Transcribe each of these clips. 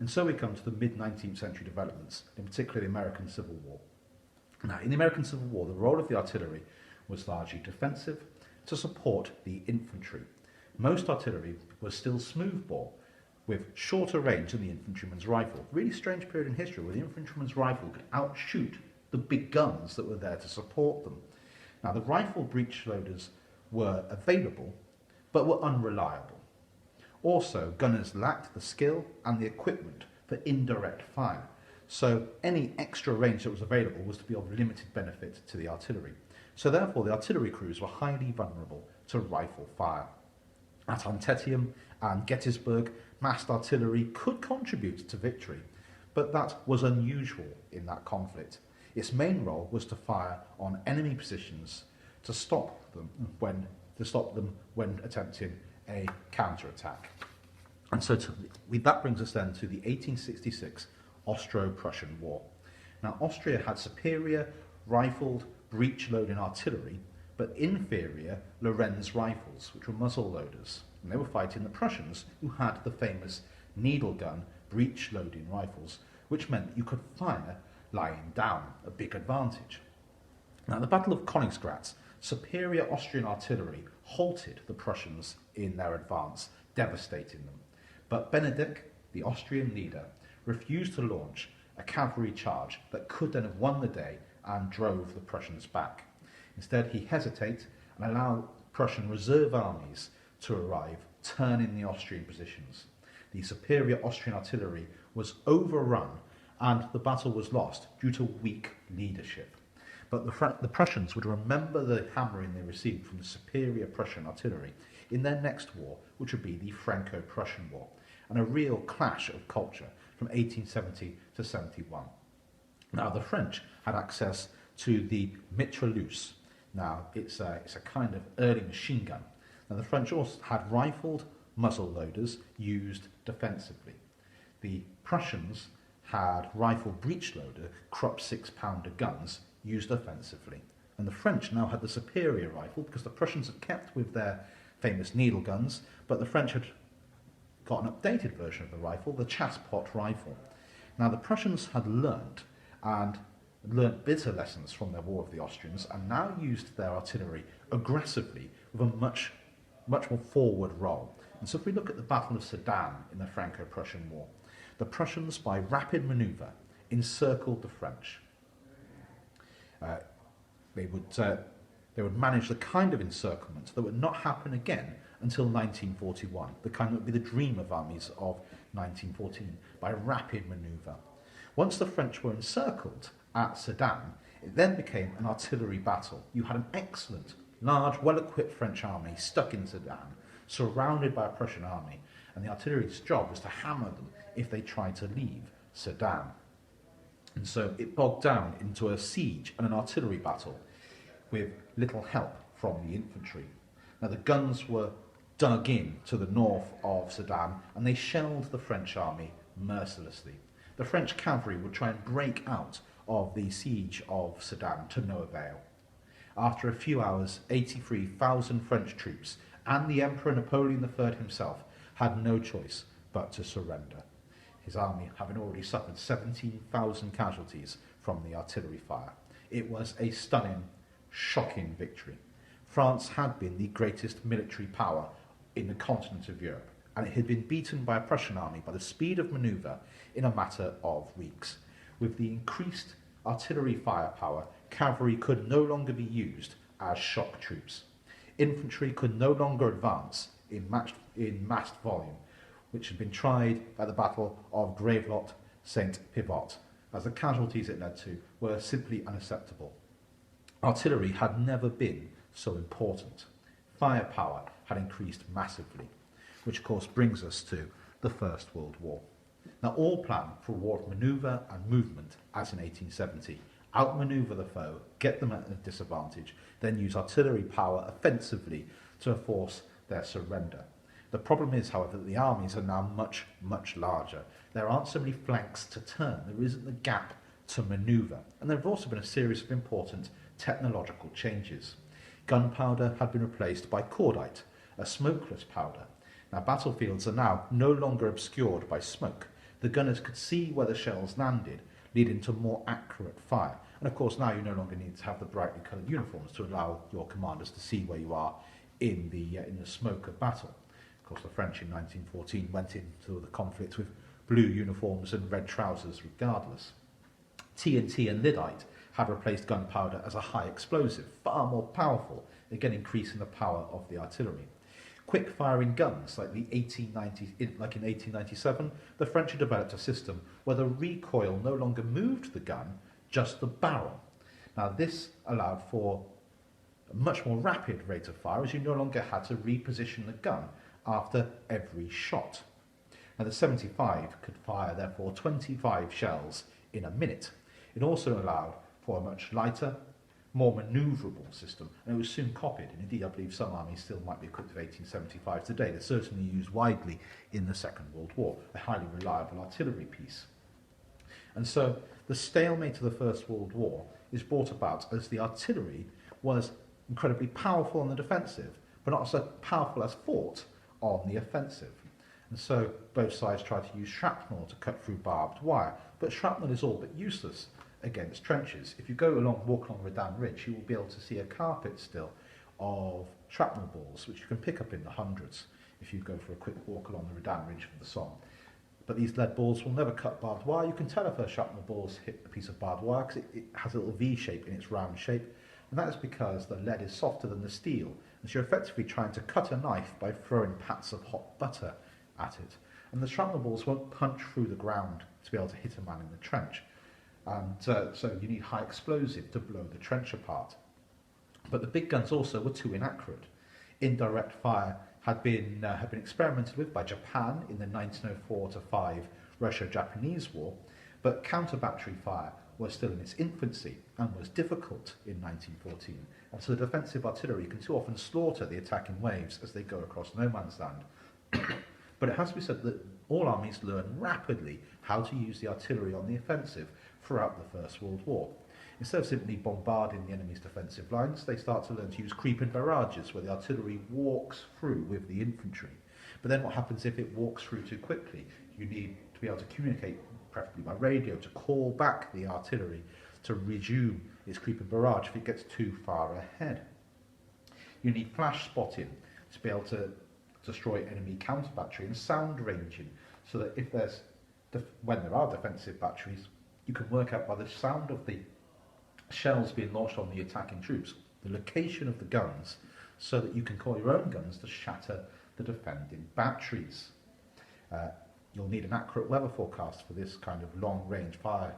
And so we come to the mid-19th century developments, in particular the American Civil War. Now, in the American Civil War, the role of the artillery was largely defensive to support the infantry. Most artillery was still smoothbore, with shorter range than the infantryman's rifle. Really strange period in history where the infantryman's rifle could outshoot the big guns that were there to support them. Now, the rifle breech loaders were available, but were unreliable. Also, gunners lacked the skill and the equipment for indirect fire, so any extra range that was available was to be of limited benefit to the artillery. So therefore, the artillery crews were highly vulnerable to rifle fire. At Antietam and Gettysburg, massed artillery could contribute to victory, but that was unusual in that conflict. Its main role was to fire on enemy positions to stop them when attempting a counterattack. And so that brings us then to the 1866 Austro-Prussian War. Now, Austria had superior rifled breech-loading artillery, but inferior Lorenz rifles, which were muzzle loaders. And they were fighting the Prussians, who had the famous needle gun breech-loading rifles, which meant you could fire lying down, a big advantage. Now, at the Battle of Königsgrätz, superior Austrian artillery halted the Prussians in their advance, devastating them. But Benedikt, the Austrian leader, refused to launch a cavalry charge that could then have won the day and drove the Prussians back. Instead, he hesitated and allowed Prussian reserve armies to arrive, turning the Austrian positions. The superior Austrian artillery was overrun and the battle was lost due to weak leadership. But the Prussians would remember the hammering they received from the superior Prussian artillery in their next war, which would be the Franco-Prussian War, and a real clash of culture from 1870 to 71. Now, the French had access to the Mitrailleuse. Now, it's a kind of early machine gun. Now, the French also had rifled muzzle loaders used defensively. The Prussians had rifle breech loader Krupp 6-pounder guns used offensively. And the French now had the superior rifle because the Prussians had kept with their famous needle guns, but the French had got an updated version of the rifle, the Chassepot rifle. Now, the Prussians had learnt bitter lessons from their war with the Austrians and now used their artillery aggressively with a much more forward role. And so if we look at the Battle of Sedan in the Franco-Prussian War, the Prussians, by rapid manoeuvre, encircled the French. They would manage the kind of encirclement that would not happen again until 1941, the kind that would be the dream of armies of 1914, by rapid manoeuvre. Once the French were encircled at Sedan, it then became an artillery battle. You had an excellent, large, well-equipped French army stuck in Sedan, surrounded by a Prussian army, and the artillery's job was to hammer them if they tried to leave Sedan. And so it bogged down into a siege and an artillery battle with little help from the infantry. Now, the guns were dug in to the north of Sedan and they shelled the French army mercilessly. The French cavalry would try and break out of the siege of Sedan to no avail. After a few hours, 83,000 French troops and the Emperor Napoleon III himself had no choice but to surrender, his army having already suffered 17,000 casualties from the artillery fire. It was a stunning, shocking victory. France had been the greatest military power in the continent of Europe, and it had been beaten by a Prussian army by the speed of manoeuvre in a matter of weeks. With the increased artillery firepower, cavalry could no longer be used as shock troops. Infantry could no longer advance in massed volume, which had been tried at the Battle of Gravelotte-Saint-Pivot, as the casualties it led to were simply unacceptable. Artillery had never been so important. Firepower had increased massively, which of course brings us to the First World War. Now, all planned for a war of manoeuvre and movement as in 1870. Outmanoeuvre the foe, get them at a disadvantage, then use artillery power offensively to force their surrender. The problem is, however, that the armies are now much, much larger. There aren't so many flanks to turn. There isn't the gap to manoeuvre. And there have also been a series of important technological changes. Gunpowder had been replaced by cordite, a smokeless powder. Now, battlefields are now no longer obscured by smoke. The gunners could see where the shells landed, leading to more accurate fire. And of course, now you no longer need to have the brightly coloured uniforms to allow your commanders to see where you are in the smoke of battle. Of course, the French in 1914 went into the conflict with blue uniforms and red trousers regardless. TNT and lyddite had replaced gunpowder as a high explosive, far more powerful, again increasing the power of the artillery. Quick-firing guns, like in 1897, the French had developed a system where the recoil no longer moved the gun, just the barrel. Now this allowed for a much more rapid rate of fire, as you no longer had to reposition the gun after every shot. Now the 75 could fire therefore 25 shells in a minute. It also allowed for a much lighter, more manoeuvrable system, and it was soon copied, and indeed I believe some armies still might be equipped with 1875 today. They're certainly used widely in the Second World War, a highly reliable artillery piece. And so the stalemate of the First World War is brought about as the artillery was incredibly powerful on the defensive, but not so powerful as fought on the offensive. And so both sides tried to use shrapnel to cut through barbed wire, but shrapnel is all but useless against trenches. If you walk along Redan Ridge, you will be able to see a carpet still of shrapnel balls, which you can pick up in the hundreds if you go for a quick walk along the Redan Ridge of the Somme. But these lead balls will never cut barbed wire. You can tell if a shrapnel ball's hit a piece of barbed wire because it has a little V shape in its round shape, and that is because the lead is softer than the steel, and so you're effectively trying to cut a knife by throwing pats of hot butter at it. And the shrapnel balls won't punch through the ground to be able to hit a man in the trench. And so you need high explosive to blow the trench apart. But the big guns also were too inaccurate. Indirect fire had been experimented with by Japan in the 1904-5 Russia-Japanese War, but counter-battery fire was still in its infancy and was difficult in 1914. And so the defensive artillery can too often slaughter the attacking waves as they go across no man's land. But it has to be said that all armies learn rapidly how to use the artillery on the offensive throughout the First World War. Instead of simply bombarding the enemy's defensive lines, they start to learn to use creeping barrages where the artillery walks through with the infantry. But then what happens if it walks through too quickly? You need to be able to communicate, preferably by radio, to call back the artillery to resume its creeping barrage if it gets too far ahead. You need flash spotting to be able to destroy enemy counter battery, and sound ranging, so that if when there are defensive batteries, you can work out by the sound of the shells being launched on the attacking troops the location of the guns, so that you can call your own guns to shatter the defending batteries. You'll need an accurate weather forecast for this kind of long-range fire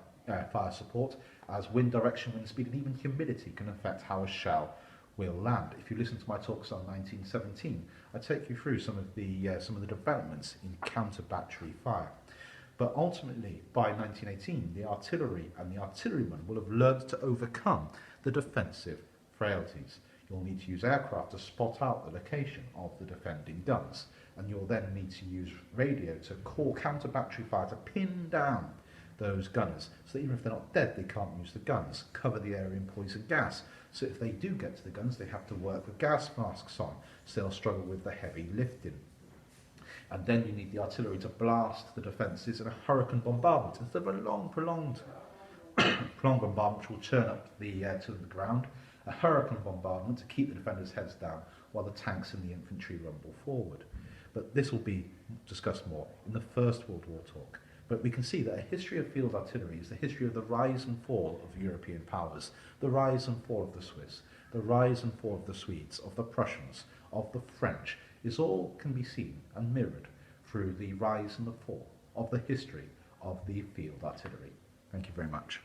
support, as wind direction, wind speed, and even humidity can affect how a shell will land. If you listen to my talks on 1917, I take you through some of the developments in counter-battery fire. But ultimately, by 1918, the artillery and the artillerymen will have learned to overcome the defensive frailties. You'll need to use aircraft to spot out the location of the defending guns, and you'll then need to use radio to call counter-battery fire to pin down those gunners, so that even if they're not dead, they can't use the guns. Cover the area in poison gas, so if they do get to the guns, they have to work with gas masks on, so they'll struggle with the heavy lifting. And then you need the artillery to blast the defences in a hurricane bombardment, instead of a long, prolonged bombardment which will churn up to the ground. A hurricane bombardment to keep the defenders' heads down while the tanks and the infantry rumble forward. But this will be discussed more in the First World War talk. But we can see that a history of field artillery is the history of the rise and fall of European powers, the rise and fall of the Swiss, the rise and fall of the Swedes, of the Prussians, of the French, is all can be seen and mirrored through the rise and the fall of the history of the field artillery. Thank you very much.